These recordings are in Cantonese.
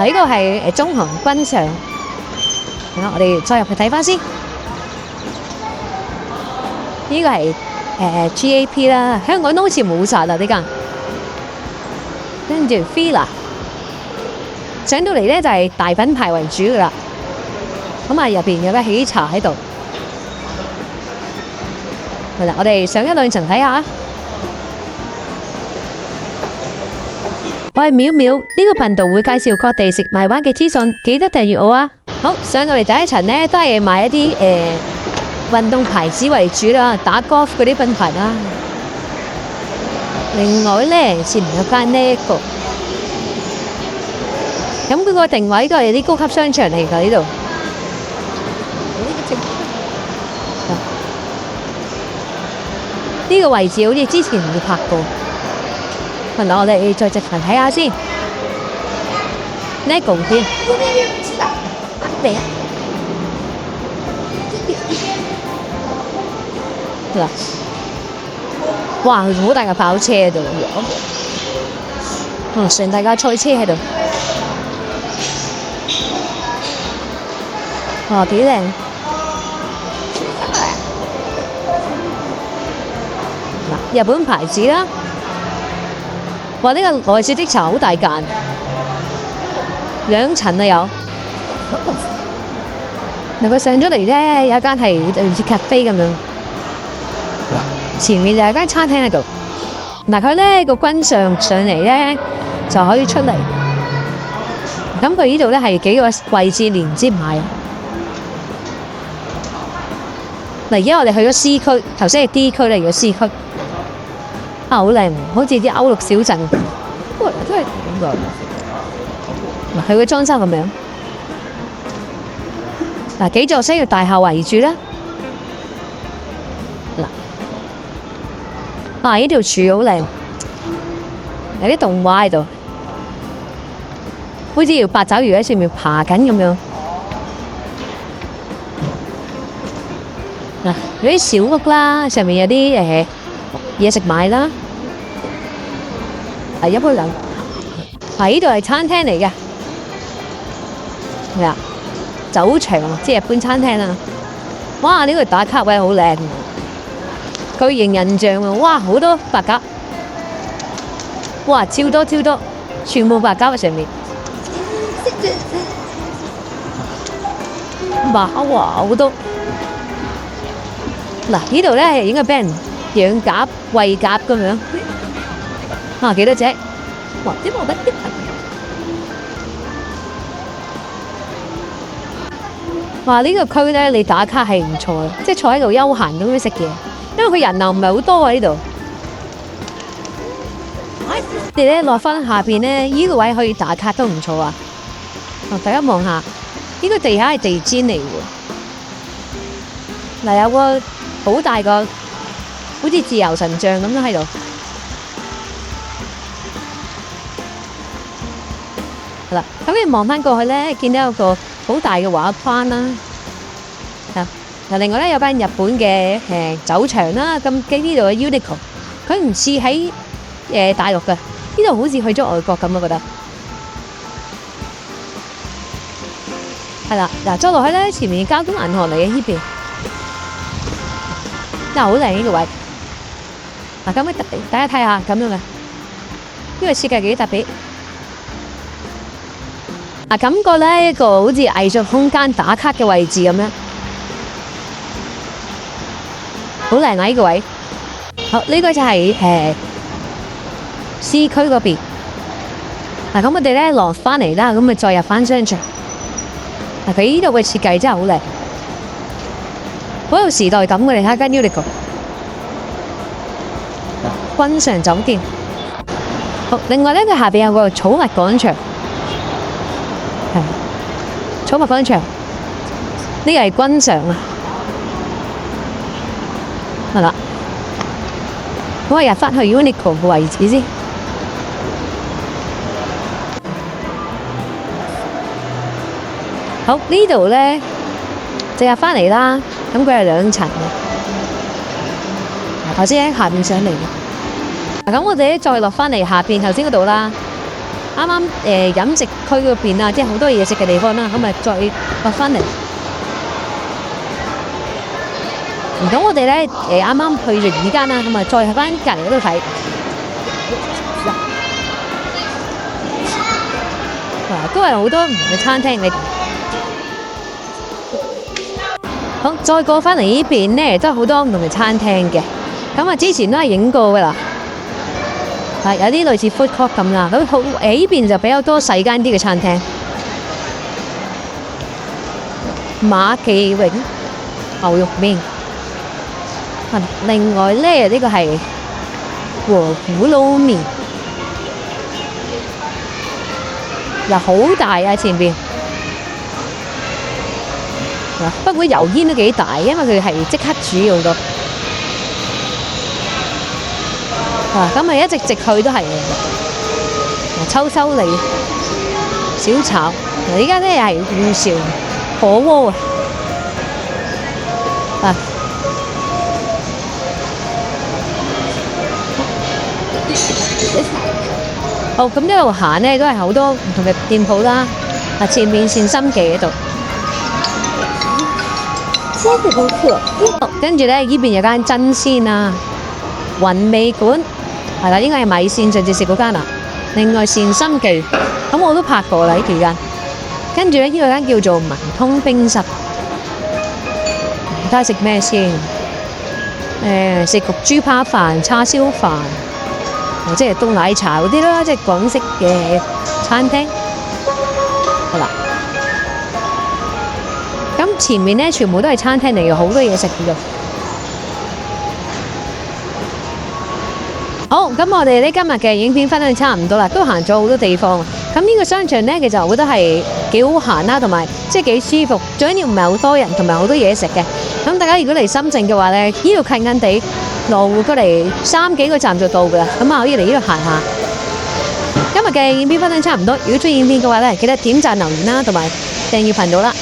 呢個係中航軍上。好，我哋再入去睇翻先。呢個係GAP 啦，香港都好似冇晒啦呢間。跟住 Fila 上到嚟咧就係大品牌為主噶啦。咁啊入邊有咩喜茶喺度。係啦，我哋上一兩層睇下。我係淼淼，呢個頻道會介紹各地食埋玩嘅資訊，記得訂閱我啊！好，上到嚟第一層咧，都係賣一啲運動牌子為主啦，打 golf 嗰啲品牌啦。另外咧，前面有間呢個，咁佢個定位都係啲高級商場嚟㗎呢度。呢個位置好似之前冇拍過。嗱，我哋再直行睇下先。Lego 先。嗱，哇，好大嘅跑車喺度，成大架賽車喺度，哇，幾靚！嗱，日本牌子啦。哇！呢個內雪的茶好大間，2層啊有。嗱，佢上咗嚟咧，有一間係類似咖啡咁樣，前面就有間餐廳喺度。嗱，佢咧個軍上嚟咧就可以出嚟。咁佢呢度咧係幾個位置連接埋。嗱，而家我哋去咗 C 區，頭先係 D 區嚟嘅 C 區。啊，好靚，好似啲歐陸小鎮，哇，真係咁個。嗱，佢嘅裝修咁樣，嗱，幾座商業大廈圍住啦。嗱，呢條柱好靚，有啲動畫喺度，好似條八爪魚喺上面爬緊咁樣。嗱，有啲小屋啦，上面有啲嘢食買啦，係一杯兩。呢度係餐廳嚟嘅，係啊，酒場即係日本餐廳啊！哇，呢個打卡位好靚，巨型人像啊！哇，好多白鴿，哇，超多，全部白鴿喺上面。哇，好多。嗱，呢度咧應該俾人養鴿、餵鴿咁樣。啊，幾多隻？哇！點冇得啲？哇！呢個區咧，你打卡係唔錯嘅，即係坐喺度休閒咁樣食嘢，因為佢人流唔係好多啊呢度。你哋咧落翻下邊咧，呢個位可以打卡都唔錯啊！大家望下，呢個地下係地氈嚟嘅。嗱，有個好大個，好似自由神像咁樣喺度。係啦，咁你望翻過去咧，見到有個好大嘅畫框啦。嗱，另外咧有間日本嘅酒場啦，咁喺呢度嘅 Uniqlo， 佢唔似喺大陸嘅，呢度好似去咗外國咁，我覺得。係啦，嗱，再落去咧，前面交通銀行嚟嘅呢邊。真係好靚呢個位，嗱，咁大家睇下咁樣嘅，呢個設計幾特別。嗱，感覺咧一個好似藝術空間打卡嘅位置咁樣，好靚啊呢個位。好，呢個就係C 區嗰邊。嗱，咁我哋咧落翻嚟啦，咁咪再入翻商場。嗱，佢呢度嘅設計真係好靚。好有時代感嘅，你睇下間 Uniqlo 君上酒店。好，另外咧佢下邊有個寵物廣場，係寵物廣場，呢個係君上啊，係啦。咁我入翻去 Uniqlo 嘅位置先。好，呢度咧就入翻嚟啦。咁佢係2層嘅，頭先喺下邊上嚟嘅。咁我哋咧再落翻嚟下邊頭先嗰度啦。啱啱飲食區嗰邊啊，即係好多嘢食嘅地方啦，咁咪再畫翻嚟。唔通我哋咧啱啱去完呢間啦，咁咪再去翻隔離嗰度睇。都係好多唔同嘅餐廳嚟。好，再過翻嚟呢邊咧，都係好多唔同嘅餐廳嘅。咁啊，之前都係影過㗎啦。有啲類似 food court 咁啦。咁好呢邊就比較多細間啲嘅餐廳。馬記榮牛肉麵。另外咧，呢個係和府撈麵。又好大啊！前邊，不過油煙都幾大，因為佢係即刻煮好多。咁咪一直直去都係秋收里小炒。依家咧係御潮火鍋啊！好，咁一路行咧都係好多唔同嘅店鋪啦。前面善心記嗰度，跟住咧呢邊有間真鮮啊，雲味館係啦，應該係米線上次食嗰間啦。另外善心記，咁我都拍過啦呢幾間。跟住咧呢個間叫做文通冰室，睇下食咩先。食焗豬扒飯、叉燒飯。即係凍奶茶嗰啲啦，即係港式嘅餐廳。好啦，咁前面咧全部都係餐廳嚟嘅，好多嘢食嘅。好，咁我哋呢今日嘅影片分享差唔多啦，都行咗好多地方。咁呢個商場咧，其實我覺得係幾好行啦，同埋即係幾舒服。最緊要唔係好多人，同埋好多嘢食嘅。咁大家如果嚟深圳嘅話咧，呢度近近地。羅湖過嚟3幾個站就到㗎啦，咁可以嚟呢度行下。今日嘅影片分享差唔多，如果中意影片嘅話咧，記得點讚留言啦，同埋訂閱頻道啦。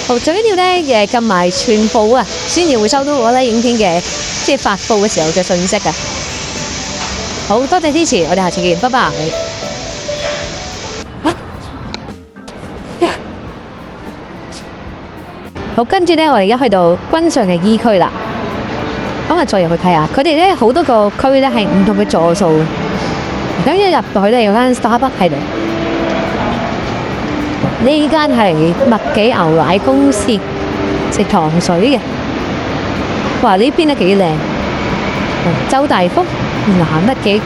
好，最緊要咧撳埋全部啊，先至會收到我咧影片嘅即係發布嘅時候嘅信息㗎。好多謝支持，我哋下次見，拜拜。好，跟住咧我哋而家去到軍上嘅 E 區啦。咁啊，再入去睇下，佢哋咧好多個區咧係唔同嘅座數。咁一入到去咧有間 Starbucks 喺度，呢間係麥記牛奶公司，食糖水嘅。哇！呢邊都幾靚，周大福行得幾。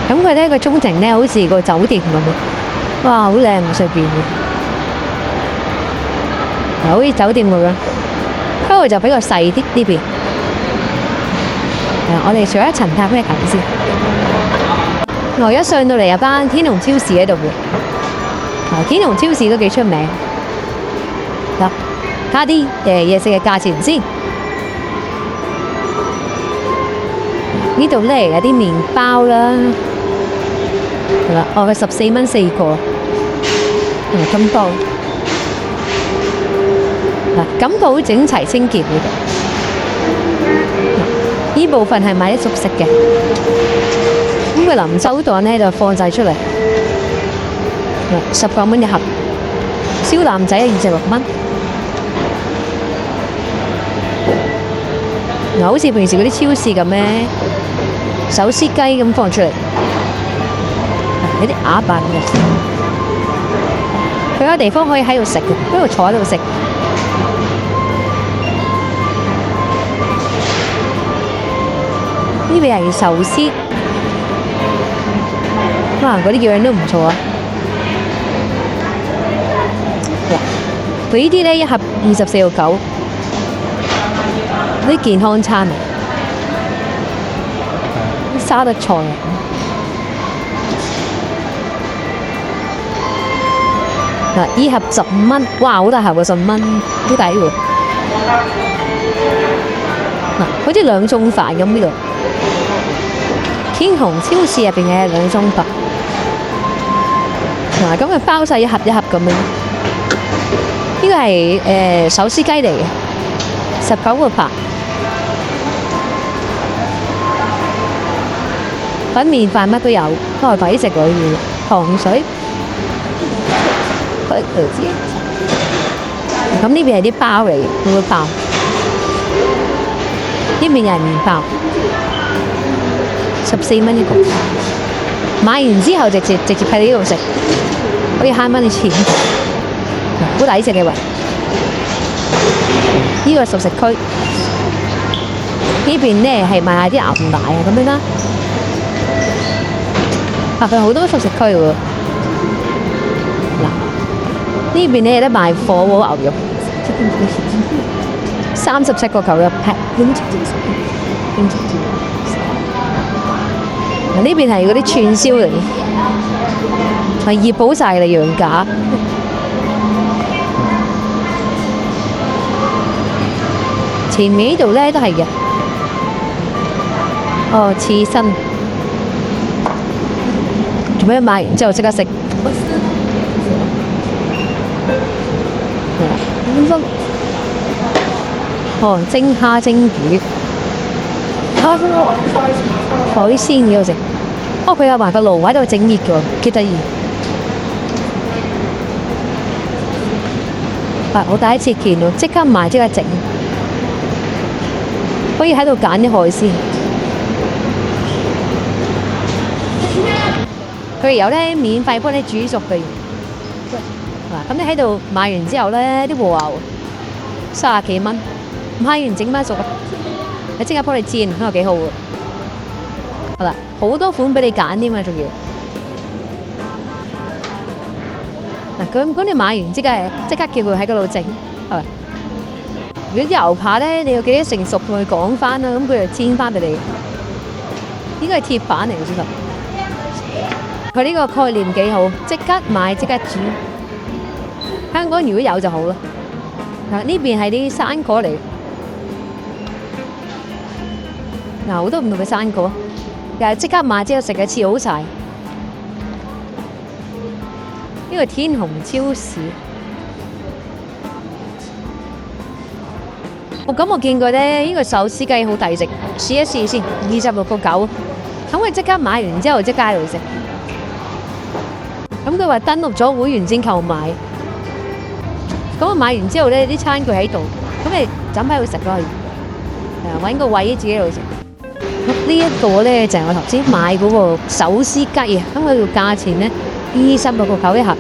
咁佢咧個中庭咧好似個酒店咁，哇！好靚啊，上邊嘅，好似酒店咁樣。不過就比較細啲呢邊。我哋上一層睇下咩球先。我一上到嚟有間天龍超市喺度嘅。天龍超市都幾出名。嗱，睇下啲嘢食嘅價錢先。呢度咧有啲麵包啦。係啦，佢14蚊4個，咁多。感覺好整齊清潔嘅。呢部分係買啲熟食嘅，咁佢臨收檔咧就放晒出嚟，19蚊一盒，燒腩仔26蚊。嗱，好似平時嗰啲超市咁咧，手撕雞咁放出嚟，有啲鴨版嘅。佢有地方可以喺度食嘅，喺度坐喺度食。呢邊係壽司，哇！嗰啲樣都唔錯啊。佢呢啲咧一盒24.9，啲健康餐啊，沙律菜啊。嗱，呢盒15蚊，哇！好大盒喎，15蚊，好抵喎。嗱，好似兩餸飯咁呢度。天虹超市入邊嘅兩餸飯，嗱，咁佢包晒一盒一盒咁樣。呢個係手撕雞嚟嘅，19個八。粉麵飯乜都有，都係抵食嗰啲糖水。咁呢邊係啲包嚟嘅，嗰個包。呢邊又係麵包，14蚊一個。買完之後直接喺呢度食，可以慳返啲錢，好抵食嘅喎。呢個熟食區，呢邊呢係賣下啲牛奶啊咁樣啦。佢好多熟食區喎。嗱，呢邊呢有得賣火鍋牛肉，37.9一 pack。呢邊係嗰啲串燒嚟，係熱補晒嚟羊架。前面呢度咧都係嘅。哦，刺身，做咩買完之後即刻食？哦，蒸蝦蒸魚。海鮮幾好食，哦佢有埋個爐喺度整熱嘅，幾得意。我第一次見喎，即刻買即刻整，可以喺度揀啲海鮮。佢哋有咧免費幫你煮熟嘅。嗱，咁你喺度買完之後咧，啲和牛30幾蚊，買完整翻熟。你即刻幫你煎，咁又幾好喎！好啦，好多款俾你揀添嘛，仲要嗱咁你買完即刻叫佢喺嗰度整，係咪？如果啲牛扒咧，你要幾多成熟同佢講翻啦，咁佢就煎翻俾你。應該係鐵板嚟嘅先得。佢呢個概念幾好，即刻買即刻煮。香港如果有就好啦。嗱，呢邊係啲生果嚟。好多唔同嘅生果，又係即刻買之後食一次好晒。呢個天虹超市，咁我見過咧，呢個手撕雞好抵食，試一試先，26.9。咁佢即刻買完之後即刻喺度食。咁佢話登錄咗會員先購買。咁我買完之後咧，啲餐具喺度，咁你枕喺度食咯，揾個位自己喺度食。呢一個咧就係我頭先買嗰個手撕雞啊，咁佢個價錢咧26.9一盒，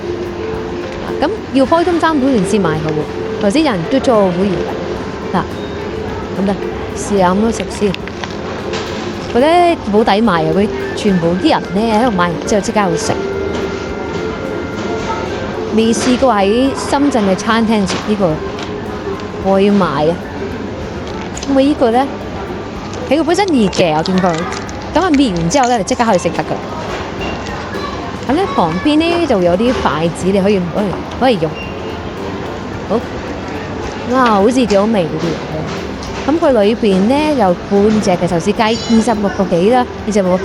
咁要開通3會員先買嘅喎，頭先有人都做會員嗱，咁得試下咁多食先，佢咧好抵買啊！佢全部啲人咧喺度買完之後即刻去食，未試過喺深圳嘅餐廳食呢個，我要買啊！咁我呢個咧。佢本身熱嘅，我見過。咁啊搣完之後咧，就即刻可以食得噶。咁咧旁邊咧就有啲筷子，你可以用。好，哇，好似幾好味嗰啲。咁佢裏邊咧有半隻嘅壽司雞，26個幾啦，26.9。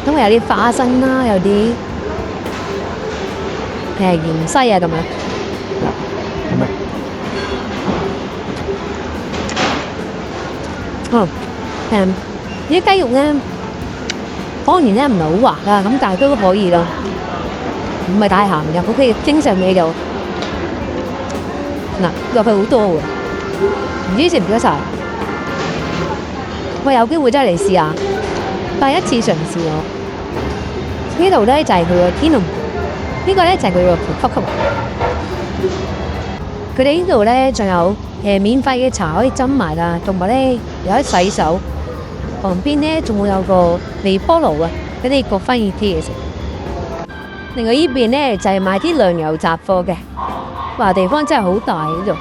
咁有啲花生啦，有啲芫茜啊咁樣。啲雞肉咧，當然咧唔係好滑啦，咁但係都可以啦，唔係太鹹嘅，好可以經常嘢就落去好多喎，唔知食唔食得晒？我有機會真係嚟試下，第一次嘗試我。呢度咧就係佢個天龍，呢個咧就係佢個呼吸。佢哋呢度咧仲有免費嘅茶可以斟埋啦，同埋咧有得洗手。旁邊咧仲會有個微波爐啊，俾你焗翻熱啲嘢食。另外呢邊咧就係賣啲糧油雜貨嘅，哇！地方真係好大呢度。